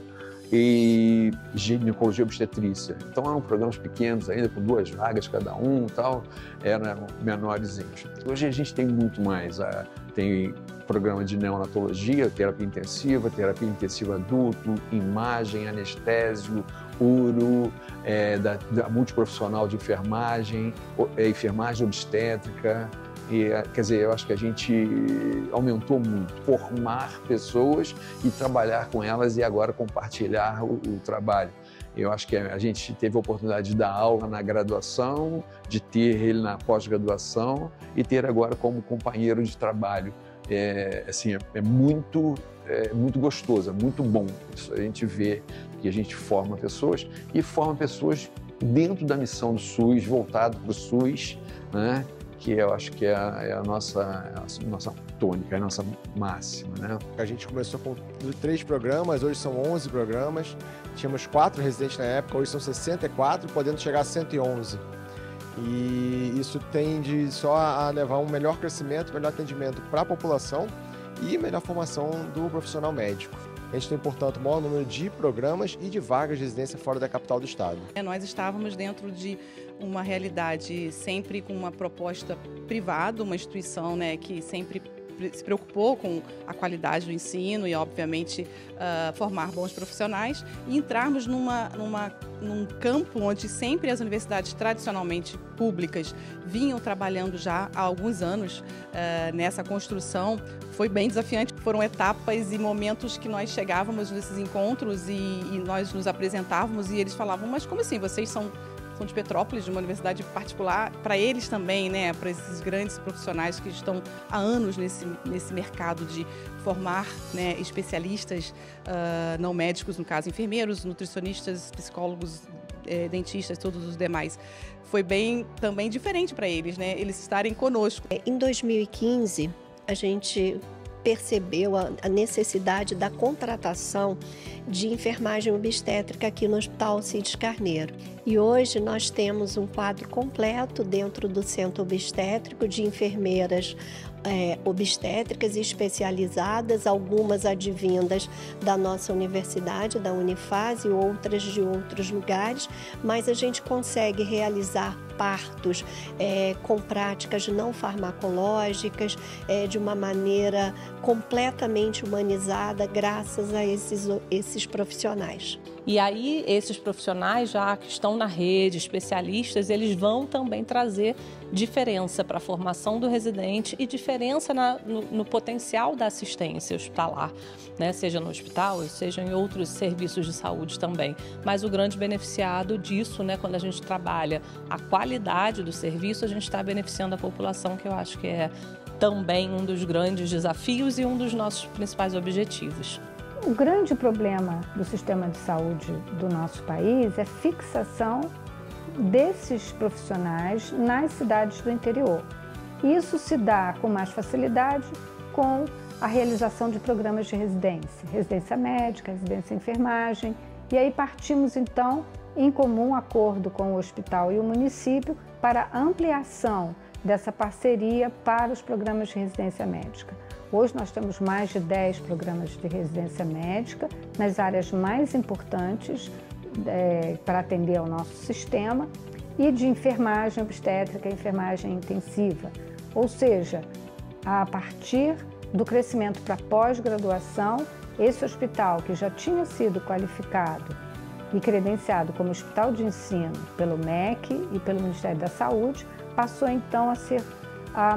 E: e ginecologia e obstetrícia. Então eram programas pequenos ainda, com 2 vagas cada um e tal, eram menorzinhos. Hoje a gente tem muito mais, tem programa de neonatologia, terapia intensiva adulto, imagem, anestésio, uro, da multiprofissional de enfermagem, enfermagem obstétrica. Quer dizer, eu acho que a gente aumentou muito, formar pessoas e trabalhar com elas e agora compartilhar o trabalho. Eu acho que a gente teve a oportunidade de dar aula na graduação, de ter ele na pós-graduação e ter agora como companheiro de trabalho. É muito gostoso, é muito bom. Isso a gente vê que a gente forma pessoas e forma pessoas dentro da missão do SUS, voltado para o SUS, né? Que eu acho que é a nossa tônica, a nossa máxima, né?
Q: A gente começou com 3 programas, hoje são 11 programas. Tínhamos 4 residentes na época, hoje são 64, podendo chegar a 111. E isso tende só a levar um melhor crescimento, melhor atendimento para a população e melhor formação do profissional médico. A gente tem, portanto, o maior número de programas e de vagas de residência fora da capital do estado.
R: Nós estávamos dentro de uma realidade sempre com uma proposta privada, uma instituição, né, que sempre se preocupou com a qualidade do ensino e, obviamente, formar bons profissionais e entrarmos num campo onde sempre as universidades tradicionalmente públicas vinham trabalhando já há alguns anos nessa construção. Foi bem desafiante, foram etapas e momentos que nós chegávamos nesses encontros e nós nos apresentávamos e eles falavam, mas como assim, vocês são de Petrópolis, de uma universidade particular, para eles também, né, para esses grandes profissionais que estão há anos nesse mercado de formar, né, especialistas não médicos, no caso enfermeiros, nutricionistas, psicólogos, dentistas, todos os demais. Foi bem também diferente para eles, né, eles estarem conosco.
M: Em 2015, a gente percebeu a necessidade da contratação de enfermagem obstétrica aqui no Hospital Alcides Carneiro. E hoje nós temos um quadro completo dentro do centro obstétrico de enfermeiras obstétricas especializadas, algumas advindas da nossa universidade, da Unifase, outras de outros lugares, mas a gente consegue realizar partos com práticas não farmacológicas, de uma maneira completamente humanizada, graças a esses profissionais.
S: E aí, esses profissionais já que estão na rede, especialistas, eles vão também trazer diferença para a formação do residente e diferença no potencial da assistência hospitalar, né? Seja no hospital, seja em outros serviços de saúde também. Mas o grande beneficiado disso, né, quando a gente trabalha a qualidade do serviço, a gente está beneficiando a população, que eu acho que é também um dos grandes desafios e um dos nossos principais objetivos.
I: O grande problema do sistema de saúde do nosso país é a fixação desses profissionais nas cidades do interior. Isso se dá com mais facilidade com a realização de programas de residência médica, residência em enfermagem, e aí partimos então em comum acordo com o hospital e o município para ampliação dessa parceria para os programas de residência médica. Hoje nós temos mais de 10 programas de residência médica nas áreas mais importantes para atender ao nosso sistema e de enfermagem obstétrica e enfermagem intensiva. Ou seja, a partir do crescimento para pós-graduação, esse hospital que já tinha sido qualificado e credenciado como hospital de ensino pelo MEC e pelo Ministério da Saúde, passou então a ser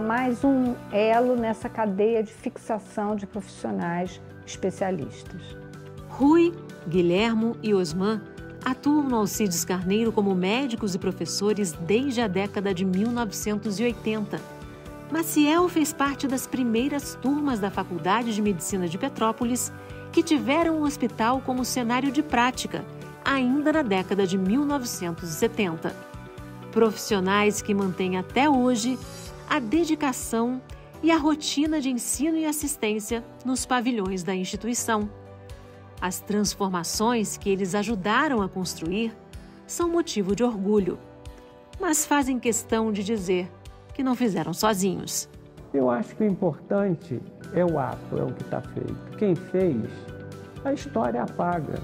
I: mais um elo nessa cadeia de fixação de profissionais especialistas.
B: Rui, Guilhermo e Osman atuam no Alcides Carneiro como médicos e professores desde a década de 1980. Maciel fez parte das primeiras turmas da Faculdade de Medicina de Petrópolis que tiveram o hospital como cenário de prática, ainda na década de 1970. Profissionais que mantêm até hoje a dedicação e a rotina de ensino e assistência nos pavilhões da instituição. As transformações que eles ajudaram a construir são motivo de orgulho, mas fazem questão de dizer que não fizeram sozinhos.
G: Eu acho que o importante é o ato, é o que está feito. Quem fez, a história apaga.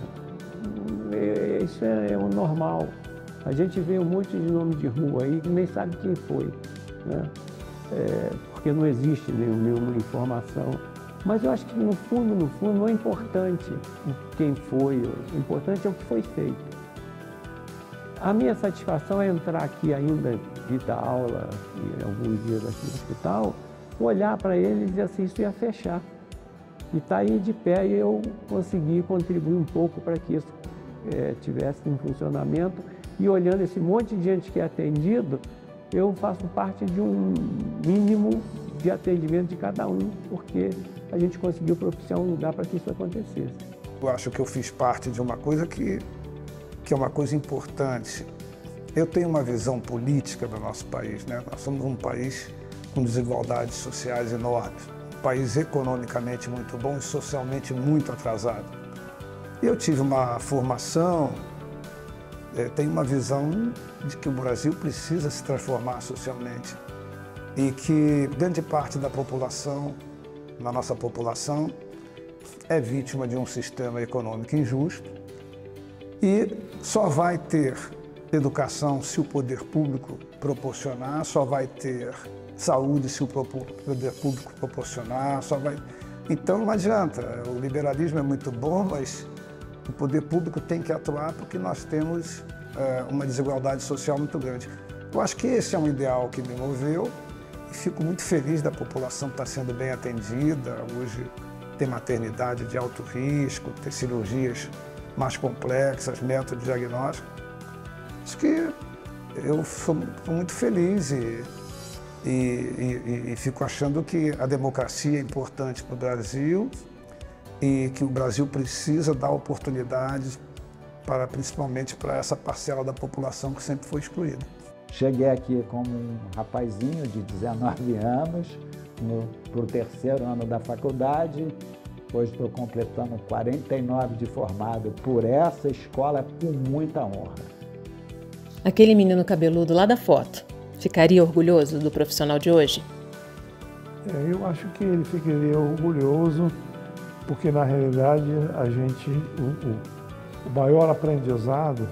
G: Isso é o normal. A gente vê um monte de nome de rua aí que nem sabe quem foi, né? Porque não existe nenhuma informação. Mas eu acho que no fundo, não é importante quem foi, o importante é o que foi feito. A minha satisfação é entrar aqui ainda de dar aula alguns dias aqui no hospital, olhar para ele e dizer assim, isso ia fechar. E está aí de pé e eu consegui contribuir um pouco para que isso tivesse em funcionamento. E olhando esse monte de gente que é atendido, eu faço parte de um mínimo de atendimento de cada um, porque a gente conseguiu propiciar um lugar para que isso acontecesse.
F: Eu acho que eu fiz parte de uma coisa que é uma coisa importante. Eu tenho uma visão política do nosso país, né? Nós somos um país com desigualdades sociais enormes, um país economicamente muito bom e socialmente muito atrasado. Eu tive uma formação, tenho uma visão de que o Brasil precisa se transformar socialmente e que grande parte da população, na nossa população, é vítima de um sistema econômico injusto e só vai ter educação se o poder público proporcionar, só vai ter saúde se o poder público proporcionar, Então não adianta, o liberalismo é muito bom, mas o poder público tem que atuar porque nós temos uma desigualdade social muito grande. Eu acho que esse é um ideal que me moveu e fico muito feliz da população estar sendo bem atendida. Hoje tem maternidade de alto risco, tem cirurgias mais complexas, métodos diagnósticos. Acho que eu sou muito feliz e fico achando que a democracia é importante para o Brasil e que o Brasil precisa dar oportunidades principalmente para essa parcela da população que sempre foi excluída.
N: Cheguei aqui como um rapazinho de 19 anos, para o 3º ano da faculdade. Hoje estou completando 49 de formado por essa escola com muita honra.
B: Aquele menino cabeludo lá da foto, ficaria orgulhoso do profissional de hoje?
H: Eu acho que ele ficaria orgulhoso, porque na realidade o maior aprendizado,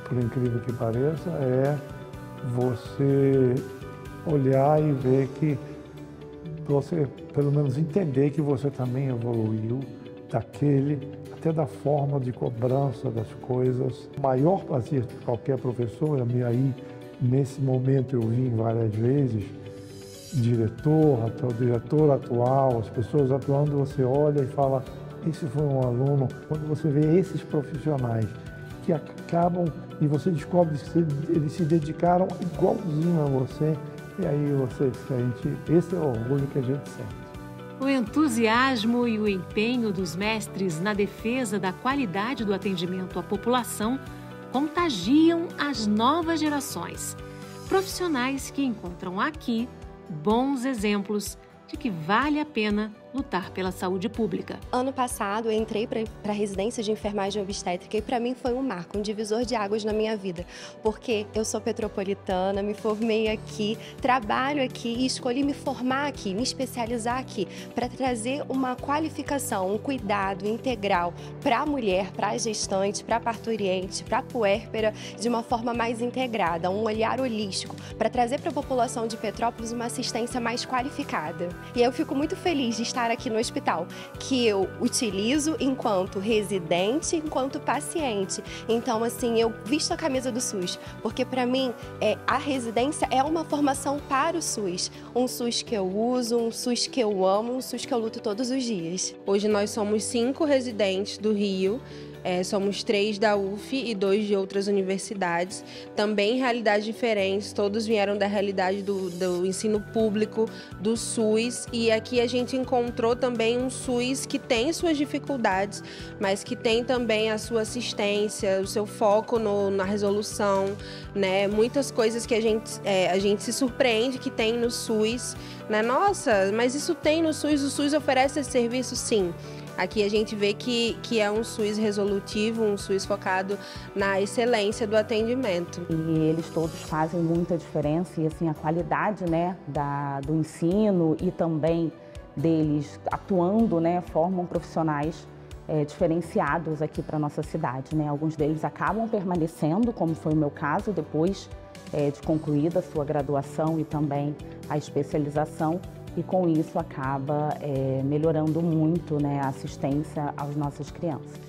H: por incrível que pareça, é você olhar e ver que você, pelo menos entender que você também evoluiu até da forma de cobrança das coisas. O maior prazer de qualquer professor, aí nesse momento eu vi várias vezes, diretor atual, as pessoas atuando, você olha e fala, esse foi um aluno. Quando você vê esses profissionais que acabam e você descobre que eles se dedicaram igualzinho a você, e aí você sente, esse é o orgulho que a gente sente.
B: O entusiasmo e o empenho dos mestres na defesa da qualidade do atendimento à população contagiam as novas gerações, profissionais que encontram aqui bons exemplos de que vale a pena lutar pela saúde pública.
T: Ano passado, eu entrei para a residência de enfermagem obstétrica e para mim foi um marco, um divisor de águas na minha vida, porque eu sou petropolitana, me formei aqui, trabalho aqui e escolhi me formar aqui, me especializar aqui, para trazer uma qualificação, um cuidado integral para a mulher, para a gestante, para a parturiente, para a puérpera, de uma forma mais integrada, um olhar holístico, para trazer para a população de Petrópolis uma assistência mais qualificada. E eu fico muito feliz de estar aqui no hospital, que eu utilizo enquanto residente, enquanto paciente. Então, assim, eu visto a camisa do SUS, porque para mim a residência é uma formação para o SUS. Um SUS que eu uso, um SUS que eu amo, um SUS que eu luto todos os dias.
U: Hoje nós somos 5 residentes do Rio. Somos 3 da UF e 2 de outras universidades, também em realidades diferentes, todos vieram da realidade do ensino público, do SUS, e aqui a gente encontrou também um SUS que tem suas dificuldades, mas que tem também a sua assistência, o seu foco na resolução, né? Muitas coisas que a gente se surpreende que tem no SUS, né? Nossa, mas isso tem no SUS, o SUS oferece esse serviço? Sim. Aqui a gente vê que é um SUS resolutivo, um SUS focado na excelência do atendimento.
V: E eles todos fazem muita diferença e assim, a qualidade, né, do ensino e também deles atuando, né, formam profissionais diferenciados aqui para a nossa cidade, né? Alguns deles acabam permanecendo, como foi o meu caso, depois de concluída a sua graduação e também a especialização. E com isso acaba melhorando muito, né, a assistência às nossas crianças.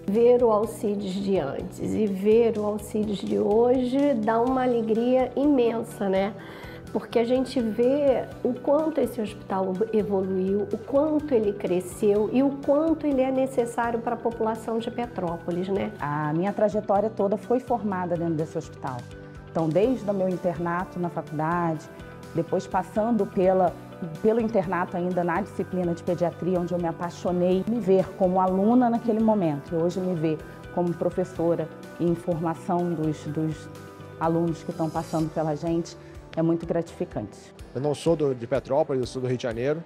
M: Ver o Alcides de antes e ver o Alcides de hoje dá uma alegria imensa, né? Porque a gente vê o quanto esse hospital evoluiu, o quanto ele cresceu e o quanto ele é necessário para a população de Petrópolis, né?
V: A minha trajetória toda foi formada dentro desse hospital. Então, desde o meu internato na faculdade, depois passando pelo internato ainda na disciplina de pediatria, onde eu me apaixonei, me ver como aluna naquele momento, e hoje me ver como professora e em formação dos alunos que estão passando pela gente, é muito gratificante.
Q: Eu não sou de Petrópolis, eu sou do Rio de Janeiro.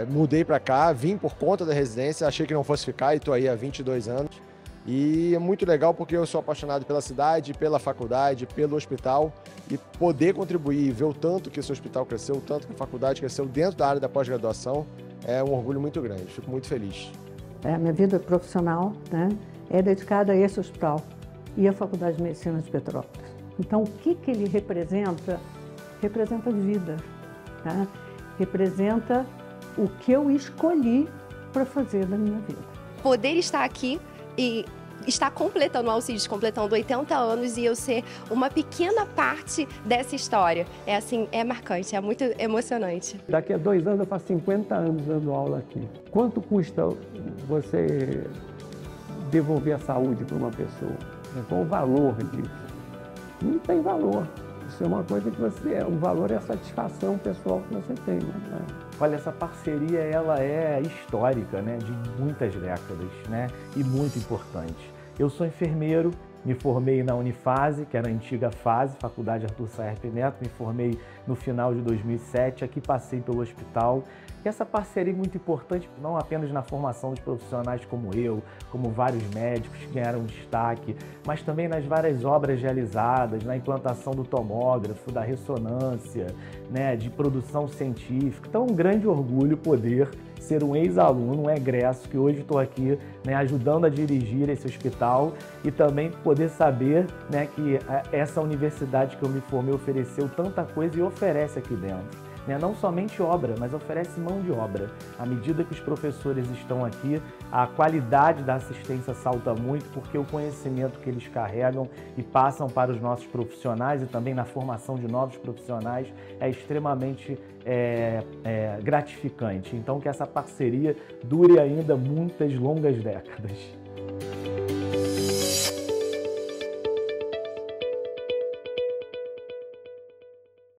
Q: Mudei para cá, vim por conta da residência, achei que não fosse ficar e estou aí há 22 anos. E é muito legal porque eu sou apaixonado pela cidade, pela faculdade, pelo hospital, e poder contribuir e ver o tanto que esse hospital cresceu, o tanto que a faculdade cresceu dentro da área da pós-graduação, é um orgulho muito grande, fico muito feliz.
J: A minha vida profissional, né, é dedicada a esse hospital e à Faculdade de Medicina de Petrópolis. Então, o que ele representa? Representa vida, né? Representa o que eu escolhi para fazer da minha vida.
T: Poder estar aqui e está completando, o Alcides completando 80 anos e eu ser uma pequena parte dessa história. É marcante, é muito emocionante.
G: Daqui a 2 anos eu faço 50 anos dando aula aqui. Quanto custa você devolver a saúde para uma pessoa? Qual o valor disso? Não tem valor. Isso é uma coisa que o valor é a satisfação pessoal que você tem, né?
P: Olha, essa parceria ela é histórica, né, de muitas décadas, né, e muito importante. Eu sou enfermeiro, me formei na Unifase, que era a antiga Fase, Faculdade Arthur Saerp Neto, me formei no final de 2007, aqui passei pelo hospital. E essa parceria é muito importante, não apenas na formação de profissionais como eu, como vários médicos que ganharam destaque, mas também nas várias obras realizadas, na implantação do tomógrafo, da ressonância, né, de produção científica. Então, um grande orgulho poder ser um ex-aluno, um egresso, que hoje estou aqui, né, ajudando a dirigir esse hospital e também poder saber, né, que essa universidade que eu me formei ofereceu tanta coisa e oferece aqui dentro. Não somente obra, mas oferece mão de obra. À medida que os professores estão aqui, a qualidade da assistência salta muito, porque o conhecimento que eles carregam e passam para os nossos profissionais e também na formação de novos profissionais é extremamente gratificante. Então, que essa parceria dure ainda muitas longas décadas.